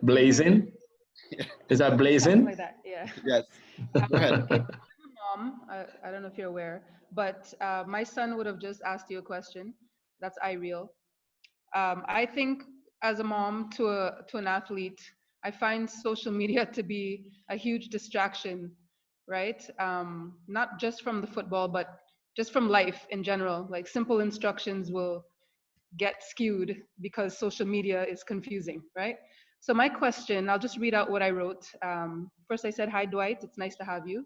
Blazing? Is that blazing? Like that, yeah. Yes. Go ahead. Okay, I'm a mom. I don't know if you're aware, but my son would have just asked you a question. That's Ireal. I think as a mom to an athlete, I find social media to be a huge distraction, right? Not just from the football, but just from life in general. Like simple instructions will get skewed because social media is confusing, right? So my question, I'll just read out what I wrote. First, I said, "Hi, Dwight. It's nice to have you.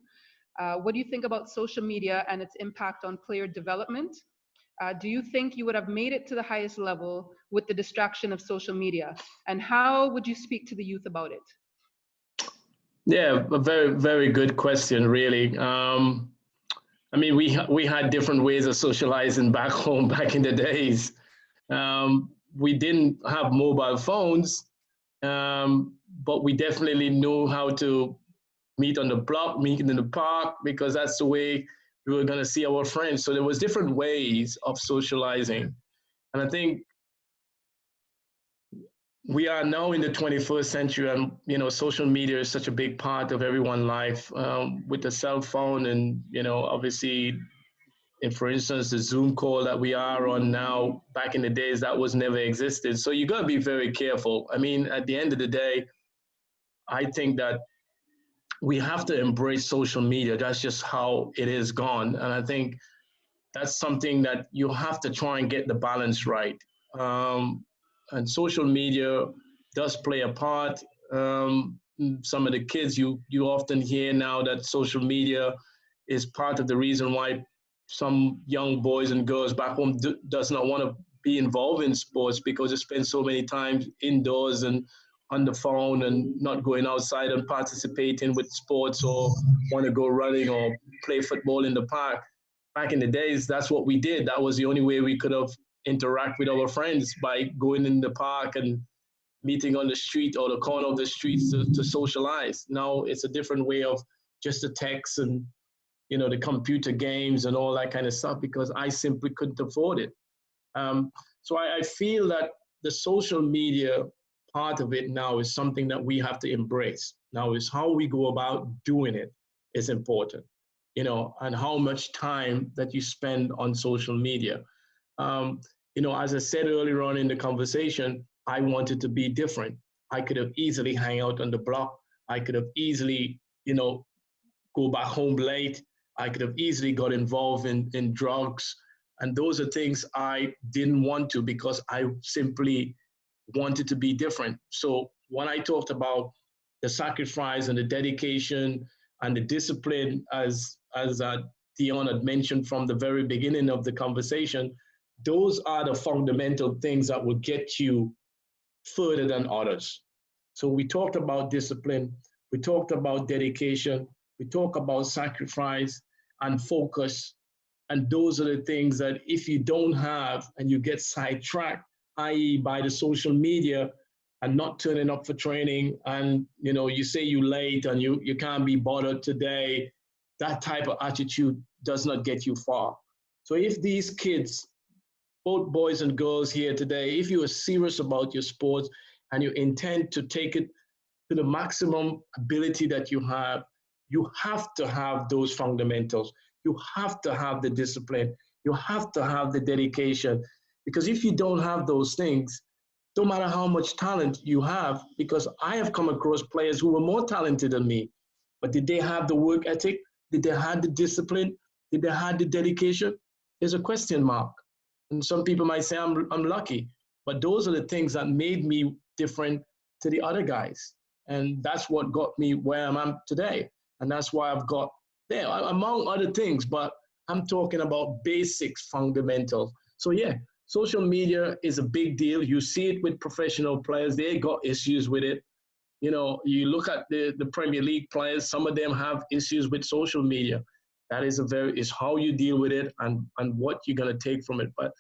What do you think about social media and its impact on player development? Do you think you would have made it to the highest level with the distraction of social media? And how would you speak to the youth about it?" Yeah, a very, very good question, really. I mean, we had different ways of socializing back home back in the days. We didn't have mobile phones, but we definitely knew how to meet on the block, meet in the park, because that's the way we were going to see our friends. So there was different ways of socializing. And I think we are now in the 21st century, and social media is such a big part of everyone's life, with the cell phone, and obviously, for instance, the Zoom call that we are on now. Back in the days, that was never existed. So you got to be very careful. I mean, at the end of the day, I think that we have to embrace social media. That's just how it is gone, and I think that's something that you have to try and get the balance right. And social media does play a part. Some of the kids, you often hear now that social media is part of the reason why some young boys and girls back home does not want to be involved in sports, because they spend so many times indoors and on the phone and not going outside and participating with sports, or want to go running or play football in the park. Back in the days, that's what we did. That was the only way we could have interact with our friends, by going in the park and meeting on the street or the corner of the streets to socialize. Now it's a different way of just the text and the computer games and all that kind of stuff, because I simply couldn't afford it. So I feel that the social media part of it now is something that we have to embrace. Now is how we go about doing it is important, and how much time that you spend on social media. As I said earlier on in the conversation, I wanted to be different. I could have easily hang out on the block. I could have easily, go back home late. I could have easily got involved in drugs. And those are things I didn't want to, because I simply wanted to be different. So when I talked about the sacrifice and the dedication and the discipline, as Dion had mentioned from the very beginning of the conversation, those are the fundamental things that will get you further than others. So we talked about discipline, we talked about dedication, we talk about sacrifice and focus. And those are the things that if you don't have, and you get sidetracked, i.e. by the social media, and not turning up for training, and you say you're late and you can't be bothered today, that type of attitude does not get you far. So if these kids, both boys and girls here today, if you are serious about your sports and you intend to take it to the maximum ability that you have to have those fundamentals. You have to have the discipline. You have to have the dedication. Because if you don't have those things, no matter how much talent you have, because I have come across players who were more talented than me, but did they have the work ethic? Did they have the discipline? Did they have the dedication? There's a question mark. And some people might say I'm lucky, but those are the things that made me different to the other guys. And that's what got me where I'm at today. And that's why I've got there, among other things, but I'm talking about basics, fundamentals. So yeah, social media is a big deal. You see it with professional players. They got issues with it. You look at the Premier League players, some of them have issues with social media. That is how you deal with it and what you're going to take from it. But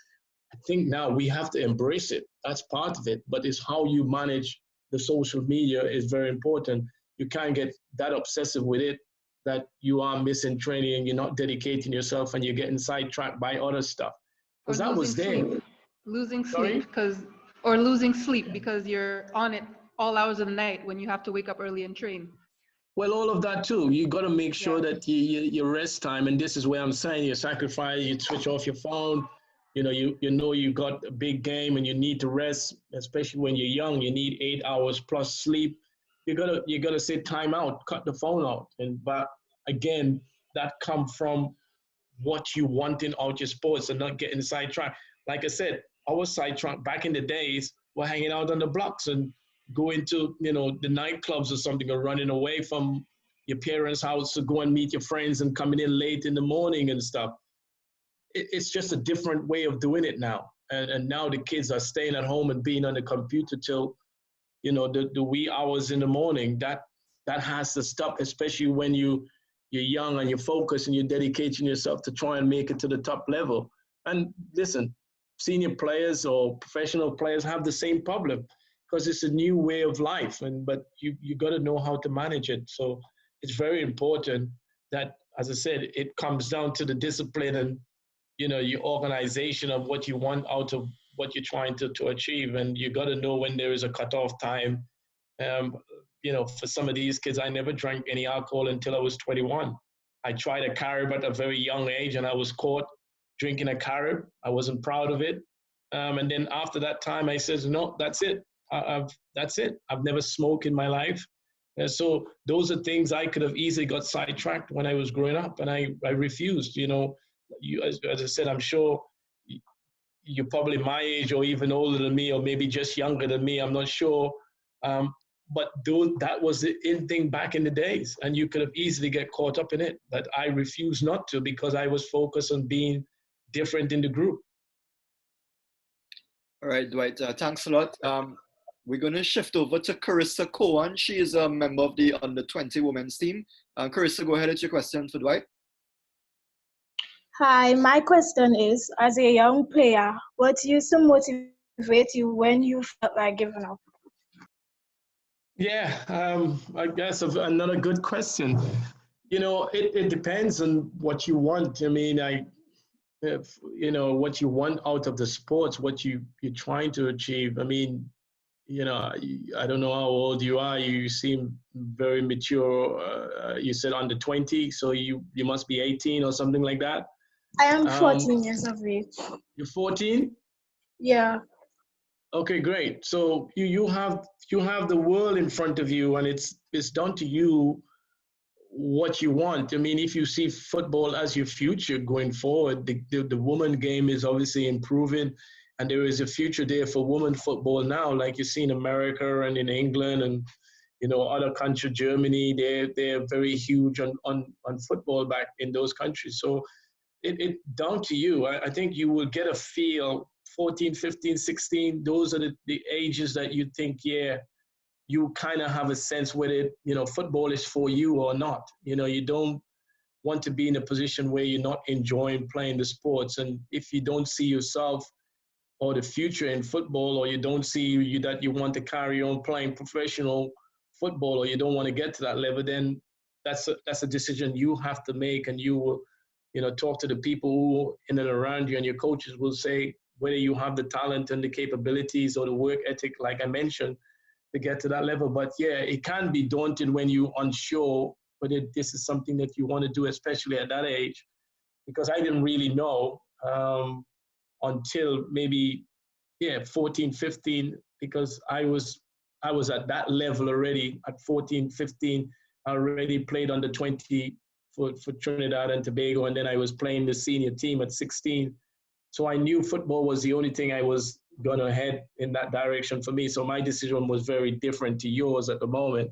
I think now we have to embrace it. That's part of it. But it's how you manage the social media is very important. You can't get that obsessive with it that you are missing training and you're not dedicating yourself and you're getting sidetracked by other stuff. Because that was there. Losing sleep because you're on it all hours of the night when you have to wake up early and train. Well, all of that too. You got to make Yeah. sure that your rest time, and this is where I'm saying you sacrifice, you switch off your phone. You know you got a big game and you need to rest, especially when you're young. You need 8 hours plus sleep. You gotta say time out, cut the phone out. But again, that come from what you want in out your sports and not getting sidetracked. Like I said, I was sidetracked back in the days. We're hanging out on the blocks and going to the nightclubs or something, or running away from your parents' house to go and meet your friends and coming in late in the morning and stuff. It's just a different way of doing it now. And now the kids are staying at home and being on the computer till the wee hours in the morning. That has to stop, especially when you're young and you're focused and you're dedicating yourself to try and make it to the top level. And listen, senior players or professional players have the same problem because it's a new way of life. But you got to know how to manage it. So it's very important that, as I said, it comes down to the discipline and your organization of what you want out of what you're trying to achieve. And you got to know when there is a cutoff time. For some of these kids, I never drank any alcohol until I was 21. I tried a Carib at a very young age, and I was caught drinking a Carib. I wasn't proud of it. And then after that time, I said, no, that's it. That's it. I've never smoked in my life. And so those are things I could have easily got sidetracked when I was growing up, and I refused. As I said, I'm sure you're probably my age or even older than me, or maybe just younger than me. I'm not sure. But that was the in thing back in the days, and you could have easily get caught up in it. But I refused not to because I was focused on being different in the group. All right, Dwight, thanks a lot. We're going to shift over to Carissa Cohen. She is a member of the under-20 women's team. Carissa, go ahead with your question for Dwight. Hi, my question is, as a young player, what used to motivate you when you felt like giving up? Yeah, I guess another good question. It depends on what you want. I mean, what you want out of the sports, what you're trying to achieve. I mean, I don't know how old you are. You seem very mature. You said under 20, so you must be 18 or something like that. I am 14 years of age. You're 14? Yeah. Okay, great. So you have the world in front of you, and it's down to you what you want. I mean, if you see football as your future going forward, the woman game is obviously improving, and there is a future there for women football now, like you see in America and in England and other countries, Germany. They're very huge on football back in those countries. So it down to you. I think you will get a feel. 14, 15, 16, those are the ages that you think, yeah, you kind of have a sense whether, football is for you or not. You don't want to be in a position where you're not enjoying playing the sports. And if you don't see yourself or the future in football, or you don't see that you want to carry on playing professional football, or you don't want to get to that level, then that's a decision you have to make. And you will, talk to the people who in and around you, and your coaches will say whether you have the talent and the capabilities or the work ethic, like I mentioned, to get to that level. But yeah, it can be daunting when you're unsure whether this is something that you want to do, especially at that age, because I didn't really know until maybe 14, 15, because I was at that level already at 14, 15. I already played under 20 for Trinidad and Tobago, and then I was playing the senior team at 16. So I knew football was the only thing I was going to head in that direction for me. So my decision was very different to yours at the moment,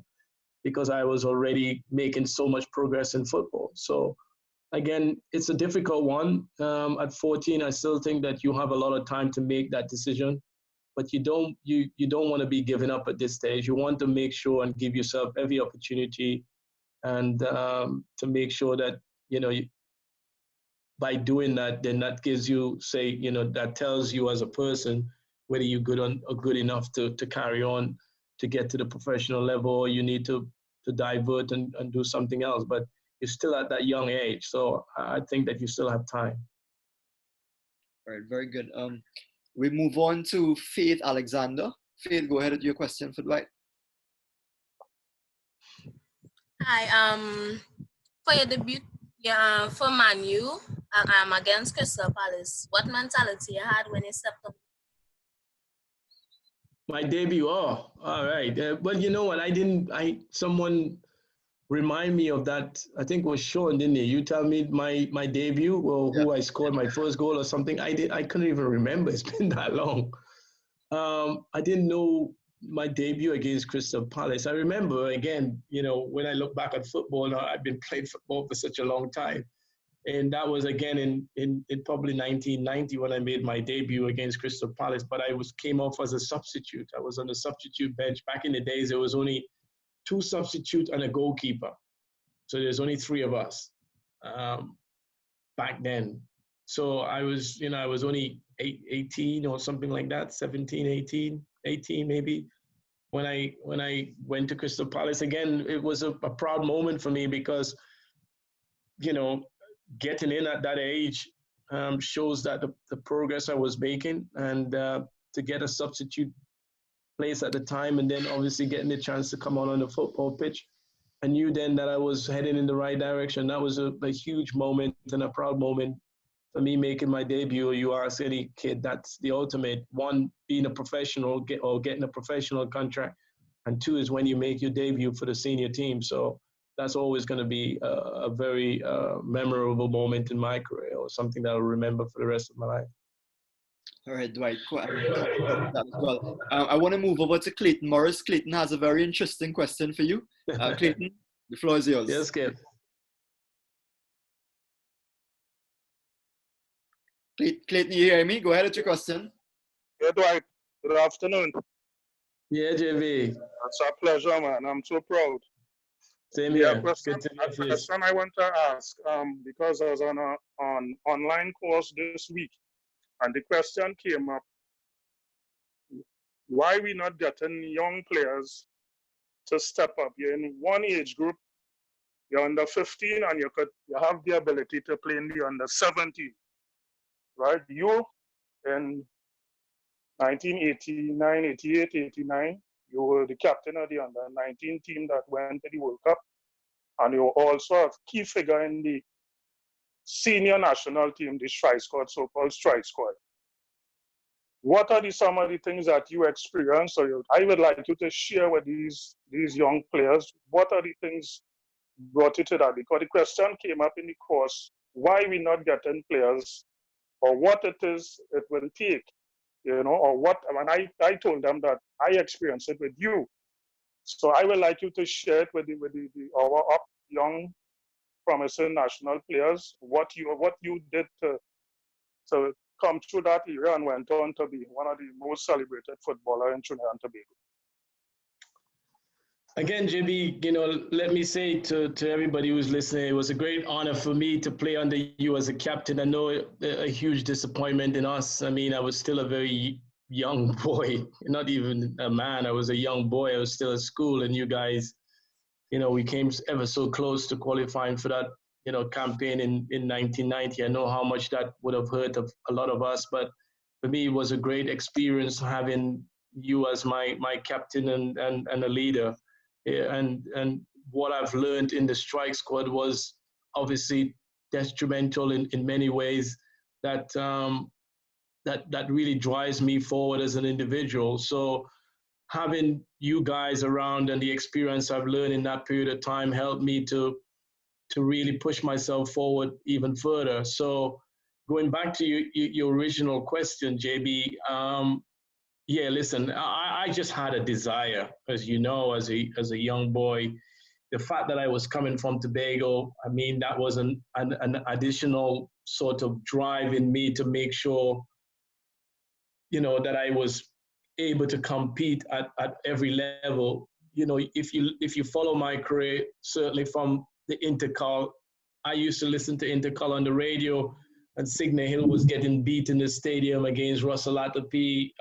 because I was already making so much progress in football. So again, it's a difficult one. At 14, I still think that you have a lot of time to make that decision, but you don't want to be giving up at this stage. You want to make sure and give yourself every opportunity, and to make sure that by doing that, then that gives you, that tells you as a person whether you're good enough to carry on to get to the professional level, or you need to divert and do something else. But you're still at that young age, so I think that you still have time. All right, very good. We move on to Faith Alexander. Faith, go ahead with your question for Dwight. Hi, for your debut, yeah, for Man U, against Crystal Palace, what mentality you had when you stepped up? My debut. Oh, all right. But you know what? Someone remind me of that. I think it was Sean, didn't you? You tell me my debut or Yeah. who I scored my first goal or something. I couldn't even remember. It's been that long. I didn't know my debut against Crystal Palace. I remember again, when I look back at football, now I've been playing football for such a long time. And that was again in probably 1990 when I made my debut against Crystal Palace. But came off as a substitute. I was on the substitute bench. Back in the days, there was only 2 substitutes and a goalkeeper. So there's only 3 of us back then. So I was only 18 or something like that, 17, 18 maybe. When I went to Crystal Palace again, it was a proud moment for me because, getting in at that age shows that the progress I was making, and to get a substitute place at the time, and then obviously getting the chance to come on the football pitch, I knew then that I was heading in the right direction. That was a huge moment and a proud moment for me making my debut. You ask any kid, that's the ultimate. 1, being a professional or getting a professional contract, and 2 is when you make your debut for the senior team. So that's always going to be a very memorable moment in my career, or something that I'll remember for the rest of my life. All right, Dwight. That as well. I want to move over to Clayton Morris. Clayton has a very interesting question for you. Clayton, the floor is yours. Yes, Kev. Clayton, you hear me? Go ahead with your question. Yeah, Dwight. Good afternoon. Yeah, JV. It's a pleasure, man. I'm so proud. Same here. Question I want to ask, because I was on an online course this week, and the question came up: why we not getting young players to step up? You're in one age group, you're under 15, and you have the ability to play in the under 17, right? You in 1989, 88, 89, you were the captain of the under 19 team that went to the World Cup, and you were also a key figure in the senior national team, the strike squad, so-called strike squad. What are some of the things that you experienced? I would like you to share with these young players. What are the things brought you to that? Because the question came up in the course: why we not getting players, or what it is it will take, or what? When I told them that I experienced it with you, so I would like you to share it with our young, promising national players, what you did to come through that era and went on to be one of the most celebrated footballers in Trinidad and Tobago. Again, JB, let me say to everybody who's listening, it was a great honor for me to play under you as a captain. I know a huge disappointment in us. I mean, I was still a very young boy, not even a man. I was a young boy. I was still at school, and you guys, we came ever so close to qualifying for that, campaign in 1990. I know how much that would have hurt a lot of us, but for me, it was a great experience having you as my captain and a leader. And what I've learned in the strike squad was obviously detrimental in many ways, that really drives me forward as an individual. So having you guys around and the experience I've learned in that period of time helped me to really push myself forward even further. So going back to your original question, JB, yeah, listen, I just had a desire, as you know, as a young boy. The fact that I was coming from Tobago, I mean, that was an additional sort of drive in me to make sure, that I was able to compete at every level. If you follow my career, certainly from the Intercal, I used to listen to Intercal on the radio, and Signal Hill was getting beat in the stadium against Russell Atterpee,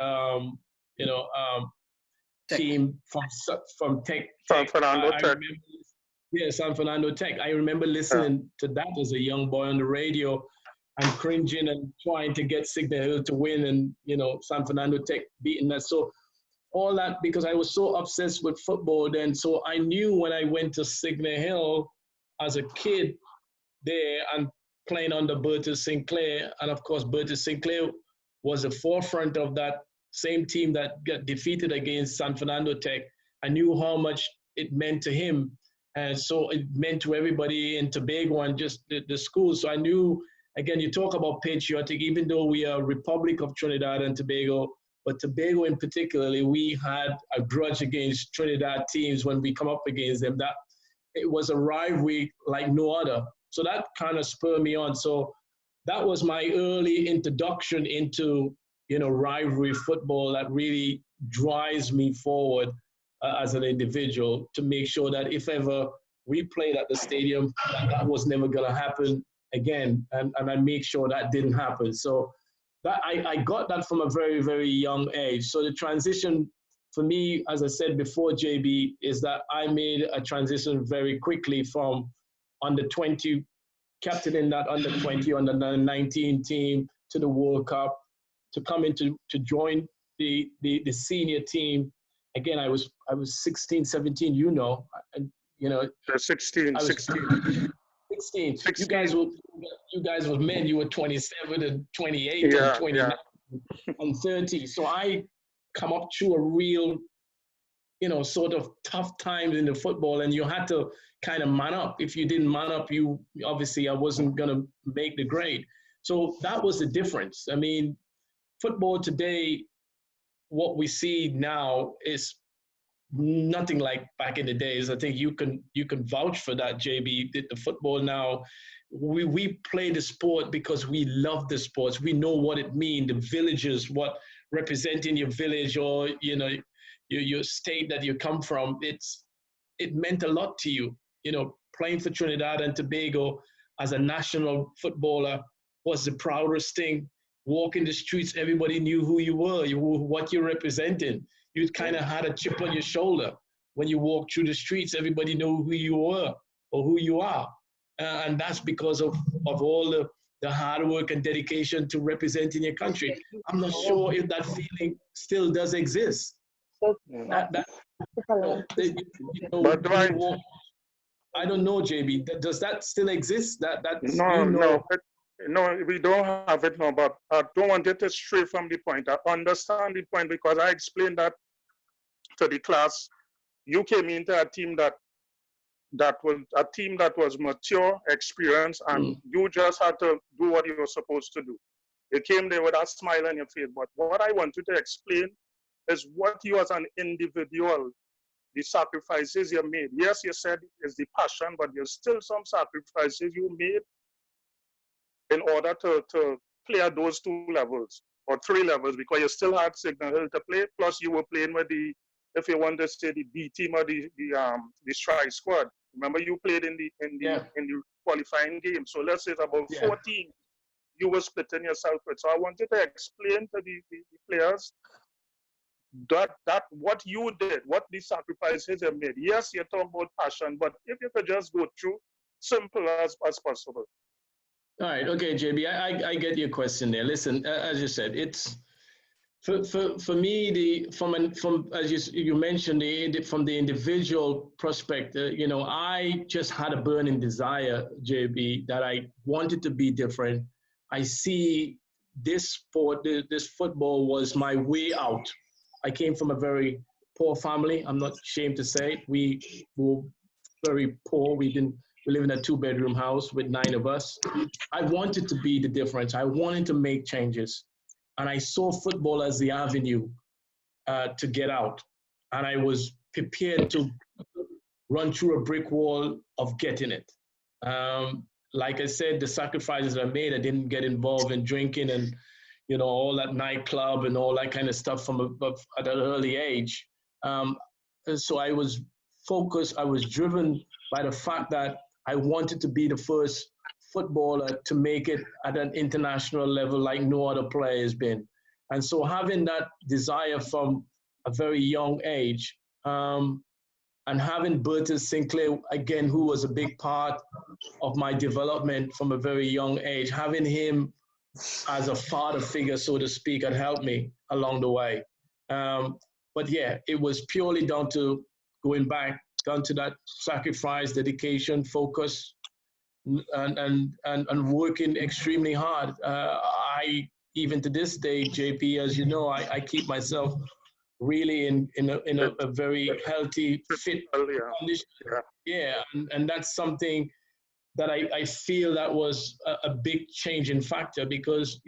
team from Tech. San Fernando Tech. San Fernando Tech. I remember listening to that as a young boy on the radio and cringing and trying to get Signal Hill to win, and San Fernando Tech beating us. So all that because I was so obsessed with football then. So I knew when I went to Signal Hill as a kid there and playing under Bertie Sinclair, and of course Bertie Sinclair was the forefront of that same team that got defeated against San Fernando Tech. I knew how much it meant to him, and so it meant to everybody in Tobago and just the school. So I knew, again, you talk about patriotic, even though we are a Republic of Trinidad and Tobago, but Tobago in particularly, we had a grudge against Trinidad teams when we come up against them. That it was a rivalry like no other. So that kind of spurred me on. So that was my early introduction into, rivalry football that really drives me forward as an individual to make sure that if ever we played at the stadium, that was never going to happen again. And I make sure that didn't happen. So that I got that from a very, very young age. So the transition for me, as I said before, JB, is that I made a transition very quickly from under 20, captain in that under 20, under 19 team to the World Cup, to come into to join the senior team. Again, I was 16, 17, and 16. 16. You guys were men. You were 27 and 28 and 29 and 30. So I come up to a real, sort of tough times in the football, and you had to kind of man up. If you didn't man up, I wasn't going to make the grade. So that was the difference. I mean, football today, what we see now is nothing like back in the days. I think you can vouch for that, JB. The football now, we play the sport because we love the sports. We know what it means, the villages, what representing your village or your state that you come from. It meant a lot to you. Playing for Trinidad and Tobago as a national footballer was the proudest thing. Walking the streets, everybody knew who you were, what you're representing. You kind of had a chip on your shoulder. When you walked through the streets, everybody knew who you were or who you are. And that's because of all the hard work and dedication to representing your country. I'm not sure if that feeling still does exist. I don't know, JB. Does that still exist? No, we don't have it now, but I don't want it to stray from the point. I understand the point because I explained that to the class. You came into a team that was mature, experienced, and you just had to do what you were supposed to do. You came there with a smile on your face. But what I want you to explain is what you as an individual, the sacrifices you made. Yes, you said it's the passion, but there's still some sacrifices you made in order to play at those 2 levels or 3 levels, because you still had Signal Hill to play, plus you were playing with if you want to say the B team or the strike squad. Remember, you played in the qualifying game. So let's say it's about 14 you were splitting yourself with. So I wanted to explain to the players that what you did, what the sacrifices you made. Yes, you're talking about passion, but if you could just go through simple as possible. All right. Okay, JB, I get your question there. Listen, as you said, it's for me, from as you mentioned, from the individual perspective, I just had a burning desire, JB, that I wanted to be different. I see this sport, this football was my way out. I came from a very poor family. I'm not ashamed to say it. We were very poor. We live in a 2-bedroom house with 9 of us. I wanted to be the difference. I wanted to make changes. And I saw football as the avenue to get out. And I was prepared to run through a brick wall of getting it. Like I said, the sacrifices I made, I didn't get involved in drinking and, all that nightclub and all that kind of stuff at an early age. So I was focused, I was driven by the fact that I wanted to be the first footballer to make it at an international level like no other player has been. And so having that desire from a very young age, and having Bertie Sinclair, again, who was a big part of my development from a very young age, having him as a father figure, so to speak, had helped me along the way. But yeah, it was purely down to going back, down to that sacrifice, dedication, focus, and working extremely hard. I even to this day, JP, as you know, I keep myself really in a very healthy, fit condition. Yeah, and that's something that I feel that was a big changing factor, because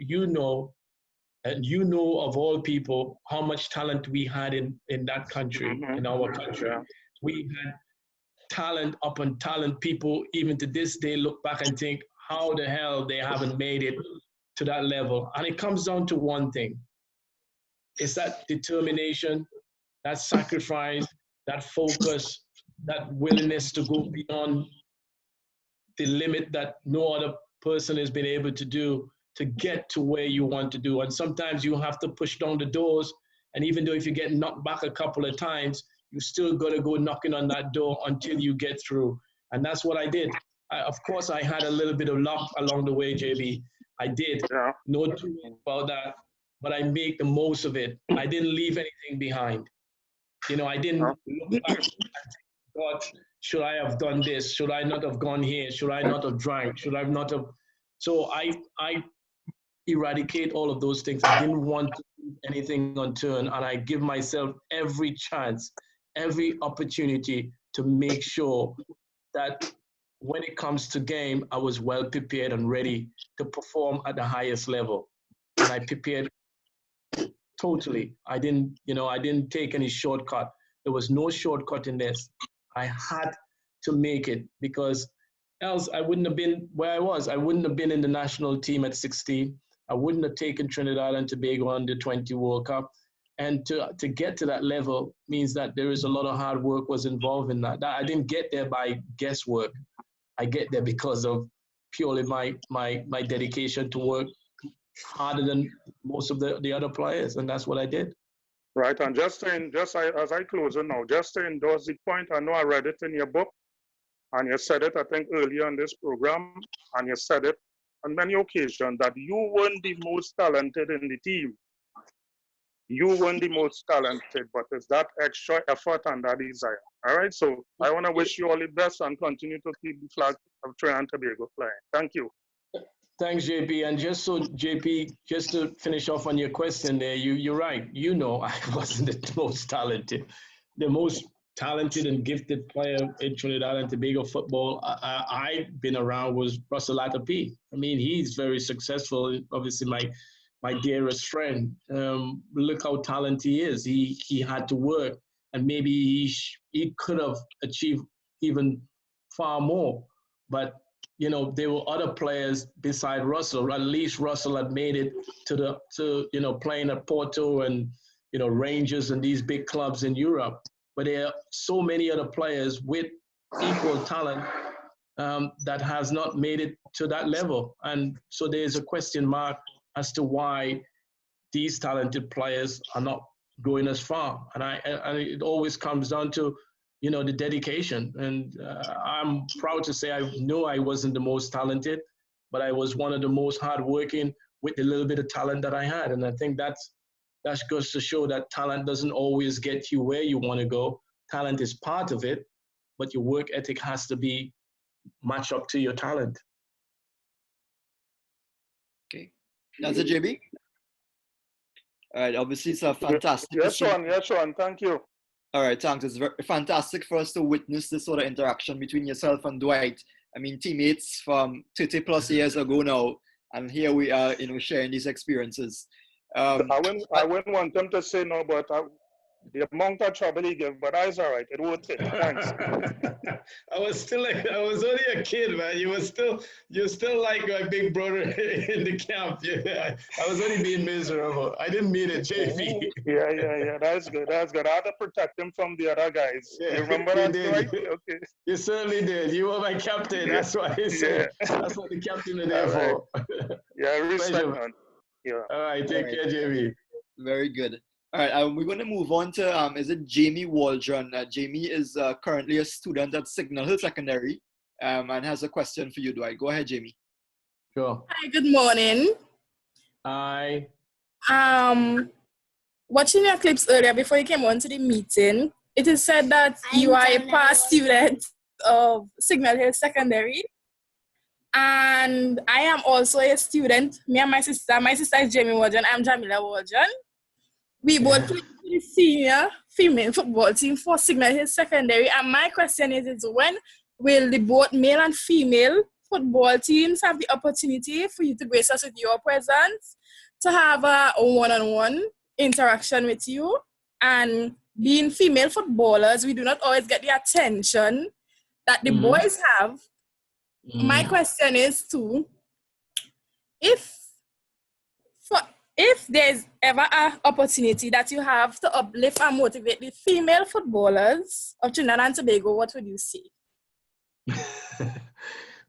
and you know of all people how much talent we had in that country, in our country. We had talent upon talent. People even to this day look back and think, how the hell they haven't made it to that level? And it comes down to one thing. It's that determination, that sacrifice, that focus, that willingness to go beyond the limit that no other person has been able to do to get to where you want to do. And sometimes you have to push down the doors. And even though if you get knocked back a couple of times, you still got to go knocking on that door until you get through. And that's what I did. Of course, I had a little bit of luck along the way, JB. I did. No two ways about that. But I make the most of it. I didn't leave anything behind. I didn't look back and think, God, should I have done this? Should I not have gone here? Should I not have drank? Should I not have? So I eradicate all of those things. I didn't want to leave anything unturned, and I give myself every chance, every opportunity to make sure that when it comes to game, I was well prepared and ready to perform at the highest level. And I prepared totally. I didn't take any shortcut. There was no shortcut in this. I had to make it, because else I wouldn't have been where I was. I wouldn't have been in the national team at 16. I wouldn't have taken Trinidad and Tobago under 20 World Cup. And to get to that level means that there is a lot of hard work was involved in that. I didn't get there by guesswork. I get there because of purely my dedication to work harder than most of the other players, and that's what I did. Right, and as I close it now, just to endorse the point, I know I read it in your book, and you said it, I think, earlier in this program, and you said it on many occasions, that you weren't the most talented in the team. You weren't the most talented, but it's that extra effort and that desire. All right, so I want to wish you all the best and continue to keep the flag of Trinidad and Tobago flying. Thank you. Thanks, JP. And just so, JP, just to finish off on your question there, you're right. I wasn't the most talented. The most talented and gifted player in Trinidad and Tobago football I've been around was Russell Atapi. I mean, he's very successful. Obviously, my dearest friend. Look how talented he is. He had to work, and maybe he could have achieved even far more. But there were other players beside Russell. At least Russell had made it to playing at Porto and Rangers and these big clubs in Europe. But there are so many other players with equal talent that has not made it to that level. And so there's a question mark as to why these talented players are not going as far. And it always comes down to the dedication. And I'm proud to say I know I wasn't the most talented, but I was one of the most hardworking with the little bit of talent that I had. And I think that goes to show that talent doesn't always get you where you want to go. Talent is part of it, but your work ethic has to be match up to your talent. Okay. That's it, JB? All right, obviously it's a fantastic... Yes, Sean, thank you. All right, thanks. It's very fantastic for us to witness this sort of interaction between yourself and Dwight. I mean, teammates from 30 plus years ago now, and here we are, sharing these experiences. I wouldn't want them to say no, but the amount of trouble he gave, but that's all right. It worth it. Thanks. I was only a kid, man. You're still like my big brother in the camp. Yeah, I was only being miserable. I didn't mean it, JP. Yeah. That's good. I had to protect him from the other guys. Yeah, you remember that, right? Okay. You certainly did. You were my captain. That's what I said. Yeah. That's what the captain is there for. Yeah, respect, man. Yeah. All right, take care, JP. Very good. All right, we're going to move on to, is it Jamie Waldron? Jamie is currently a student at Signal Hill Secondary and has a question for you, Dwight. Go ahead, Jamie. Sure. Hi, good morning. Hi. watching your clips earlier before you came on to the meeting, it is said that you are a past student of Signal Hill Secondary. And I am also a student. Me and my sister is Jamie Warden, I'm Jamila Warden. We both play for the senior female football team for Signal Hill Secondary. And my question is when will the both male and female football teams have the opportunity for you to grace us with your presence, to have a one-on-one interaction with you? And being female footballers, we do not always get the attention that the boys have. My question is too, if there's ever an opportunity that you have to uplift and motivate the female footballers of Trinidad and Tobago, what would you say?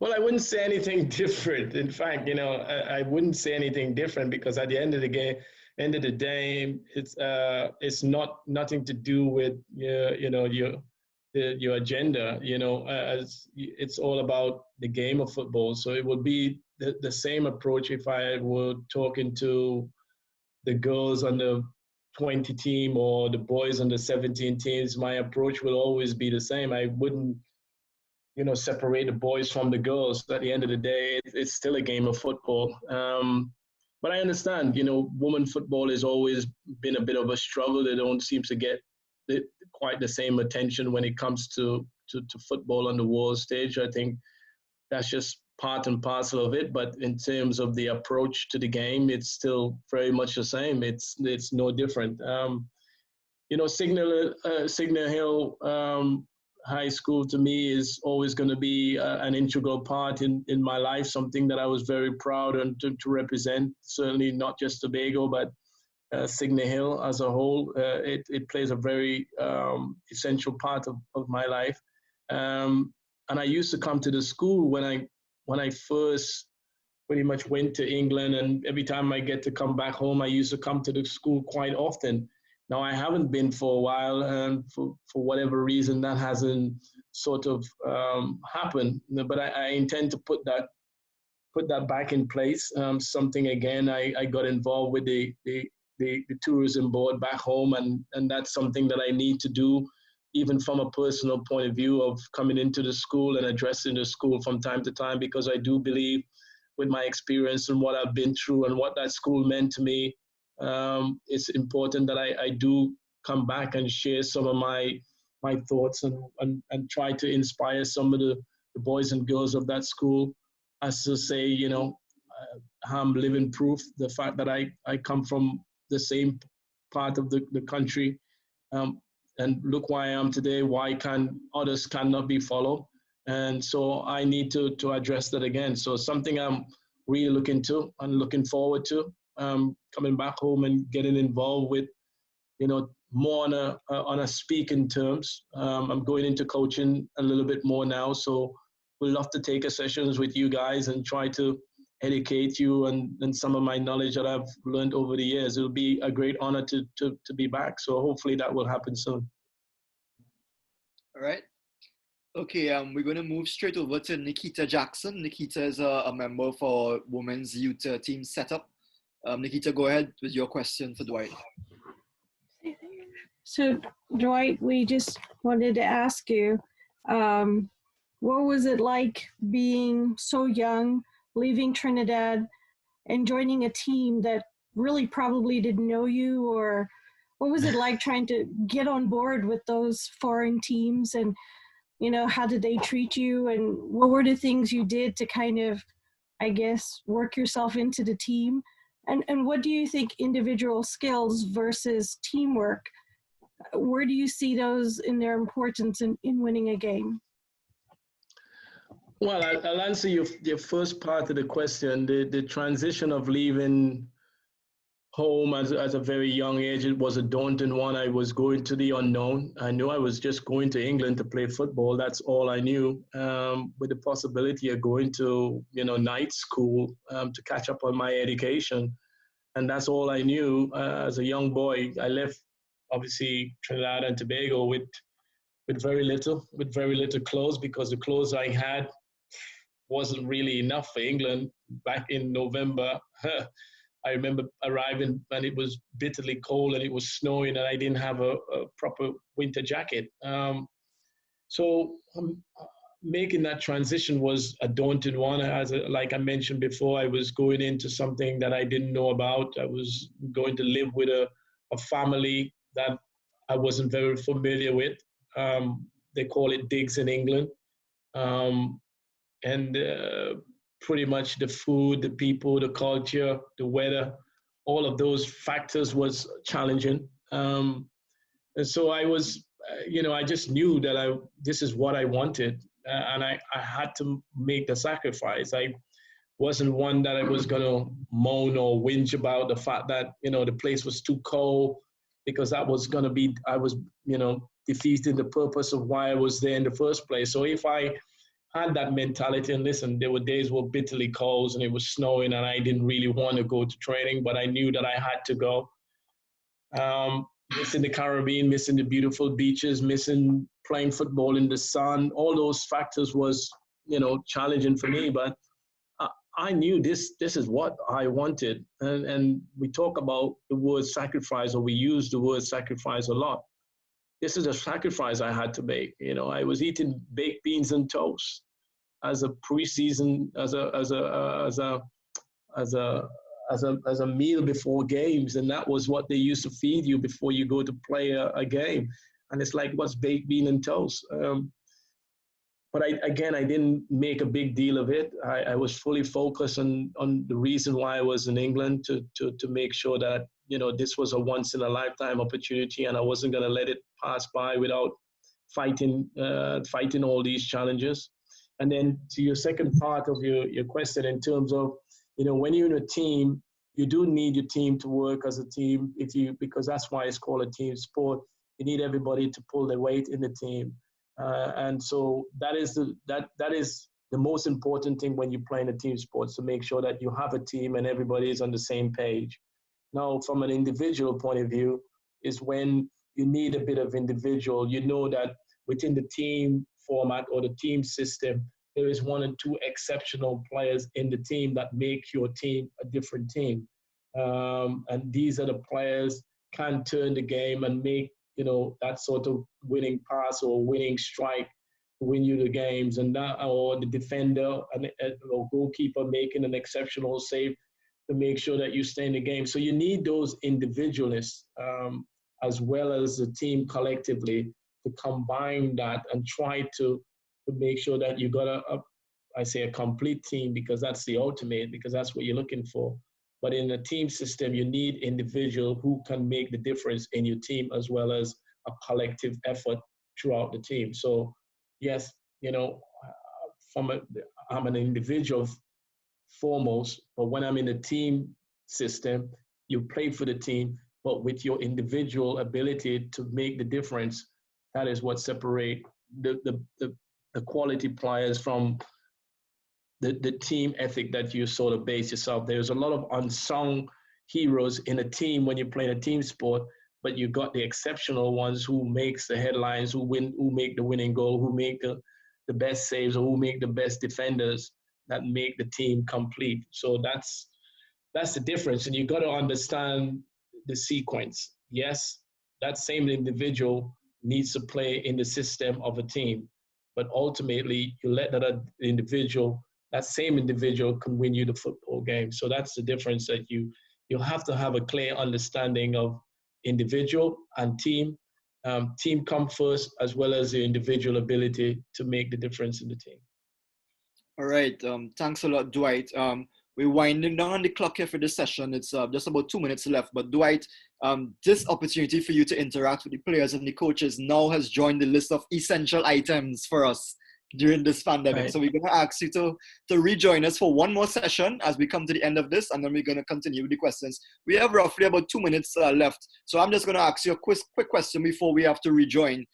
Well, I wouldn't say anything different. In fact, I wouldn't say anything different, because at the end of the day, it's nothing to do with your agenda. As it's all about the game of football. So it would be the same approach if I were talking to the girls on the 20 team or the boys on the 17 teams. My approach will always be the same. I wouldn't separate the boys from the girls. At the end of the day, it's still a game of football. But I understand, women football has always been a bit of a struggle. They don't seem to get quite the same attention when it comes to football on the world stage. I think that's just part and parcel of it. But in terms of the approach to the game, it's still very much the same. It's no different. Signal Hill High School to me is always going to be an integral part in my life, something that I was very proud and to represent, certainly not just Tobago, but Signal Hill as a whole. It plays a very essential part of my life. And I used to come to the school when I first pretty much went to England, and every time I get to come back home, I used to come to the school quite often. Now, I haven't been for a while, and for whatever reason, that hasn't sort of happened. But I intend to put that back in place. Something, again, I got involved with the tourism board back home, and that's something that I need to do, even from a personal point of view of coming into the school and addressing the school from time to time, because I do believe with my experience and what I've been through and what that school meant to me, it's important that I do come back and share some of my thoughts and try to inspire some of the boys and girls of that school. As to say, I'm living proof, the fact that I come from the same part of the country, and look where I am today. Why others cannot be followed? And so I need to address that again. So something I'm really looking forward to. Coming back home and getting involved with, more on a speaking terms. I'm going into coaching a little bit more now, so we'd love to take a sessions with you guys and try to educate you and some of my knowledge that I've learned over the years. It'll be a great honor to be back. So hopefully that will happen soon. All right. Okay, we're going to move straight over to Nikita Jackson. Nikita is a member for Women's Youth Team Setup. Nikita, go ahead with your question for Dwight. So, Dwight, we just wanted to ask you, what was it like being so young, leaving Trinidad and joining a team that really probably didn't know you? Or what was it like trying to get on board with those foreign teams? And, how did they treat you? And what were the things you did to kind of, I guess, work yourself into the team? And what do you think individual skills versus teamwork, where do you see those in their importance in winning a game? Well, I'll answer your first part of the question. The transition of leaving home at a very young age, it was a daunting one. I was going to the unknown. I knew I was just going to England to play football. That's all I knew. With the possibility of going to, night school to catch up on my education. And that's all I knew as a young boy. I left, obviously, Trinidad and Tobago with very little clothes, because the clothes I had wasn't really enough for England back in November I remember arriving and it was bitterly cold and it was snowing and I didn't have a proper winter jacket. Making that transition was a daunting one. Like I mentioned before, I was going into something that I didn't know about. I was going to live with a family that I wasn't very familiar with. They call it digs in England. Pretty much the food, the people, the culture, the weather, all of those factors was challenging. And so I was, I just knew that this is what I wanted. And I had to make the sacrifice. I wasn't one that I was going to moan or whinge about the fact that, the place was too cold, because that was going to be, I was, defeating the purpose of why I was there in the first place. So if I had that mentality, and listen, there were days where bitterly cold and it was snowing and I didn't really want to go to training, but I knew that I had to go. Missing the Caribbean, missing the beautiful beaches, missing playing football in the sun, all those factors was, challenging for me. But I knew this is what I wanted. And we talk about the word sacrifice, or we use the word sacrifice a lot. This is a sacrifice I had to make. I was eating baked beans and toast as a preseason, as a meal before games, and that was what they used to feed you before you go to play a game. And it's like, what's baked bean and toast? But I didn't make a big deal of it. I was fully focused on the reason why I was in England, to make sure that, this was a once in a lifetime opportunity, and I wasn't going to let it pass by without fighting all these challenges. And then to your second part of your question, in terms of, when you're in a team, you do need your team to work as a team, because that's why it's called a team sport. You need everybody to pull their weight in the team. And so that is the most important thing when you play in a team sport, to make sure that you have a team and everybody is on the same page. Now, from an individual point of view, is when you need a bit of individual. That within the team format or the team system, there is one or two exceptional players in the team that make your team a different team. And these are the players can turn the game and make, that sort of winning pass or winning strike to win you the games, and that, or the defender or goalkeeper making an exceptional save to make sure that you stay in the game. So you need those individualists as well as the team collectively to combine that and try to make sure that you got a complete team, because that's the ultimate, because that's what you're looking for. But in a team system, you need individual who can make the difference in your team, as well as a collective effort throughout the team. So yes, I'm an individual foremost, but when I'm in a team system, you play for the team, but with your individual ability to make the difference, that is what separates the quality players from the team ethic that you sort of base yourself. There's a lot of unsung heroes in a team when you're playing a team sport, but you got the exceptional ones who makes the headlines, who make the winning goal, who make the best saves, or who make the best defenders, that make the team complete. So that's the difference. And you got to understand the sequence. Yes, that same individual needs to play in the system of a team, but ultimately you let that same individual can win you the football game. So that's the difference, that you have to have a clear understanding of individual and team. Team come first, as well as the individual ability to make the difference in the team. All right. Thanks a lot, Dwight. We're winding down on the clock here for this session. It's just about 2 minutes left. But Dwight, this opportunity for you to interact with the players and the coaches now has joined the list of essential items for us during this pandemic. Right. So we're going to ask you to rejoin us for one more session as we come to the end of this, and then we're going to continue with the questions. We have roughly about 2 minutes left. So I'm just going to ask you a quick question before we have to rejoin.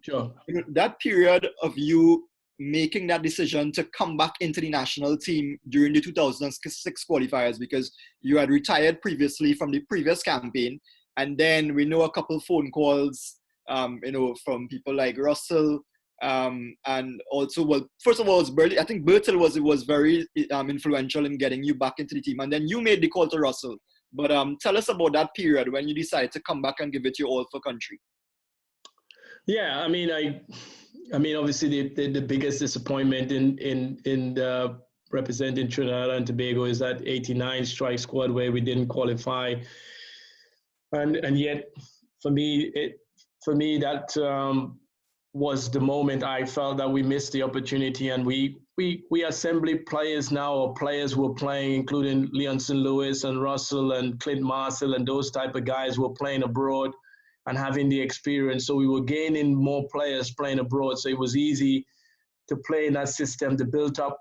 Sure. That period of you making that decision to come back into the national team during the 2006 qualifiers, because you had retired previously from the previous campaign, and then we know a couple phone calls, from people like Russell And also, well, first of all, I think Bertil was very influential in getting you back into the team, and then you made the call to Russell. But tell us about that period when you decided to come back and give it your all for country. Yeah, I mean, obviously the biggest disappointment in representing Trinidad and Tobago is that '89 strike squad where we didn't qualify, and yet for me that was the moment I felt that we missed the opportunity, and we assemble players now, or players were playing, including Leon St. Louis and Russell and Clint Marcel and those type of guys were playing abroad and having the experience. So we were gaining more players playing abroad. So it was easy to play in that system, to build up,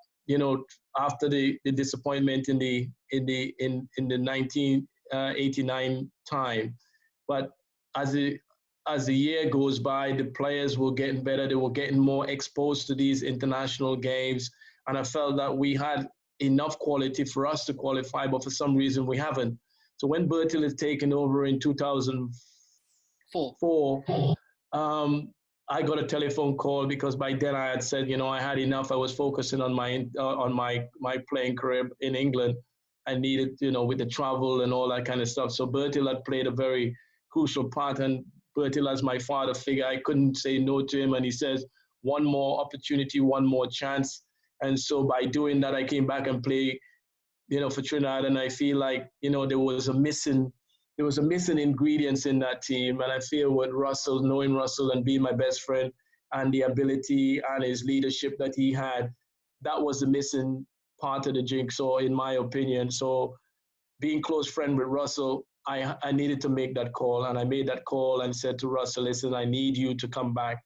after the disappointment in the 1989 time. But as the year goes by, the players were getting better. They were getting more exposed to these international games. And I felt that we had enough quality for us to qualify, but for some reason we haven't. So when Bertil had taken over in 2004, I got a telephone call because by then I had said, I had enough. I was focusing on my playing career in England. I needed, with the travel and all that kind of stuff. So Bertil had played a very crucial part, and Bertil as my father figure, I couldn't say no to him. And he says, one more opportunity, one more chance. And so by doing that, I came back and played, for Trinidad. And I feel like, there was a missing ingredients in that team. And I feel with Russell, knowing Russell and being my best friend and the ability and his leadership that he had, that was the missing part of the jigsaw, in my opinion. So being close friend with Russell, I needed to make that call, and I made that call and said to Russell, listen, I need you to come back.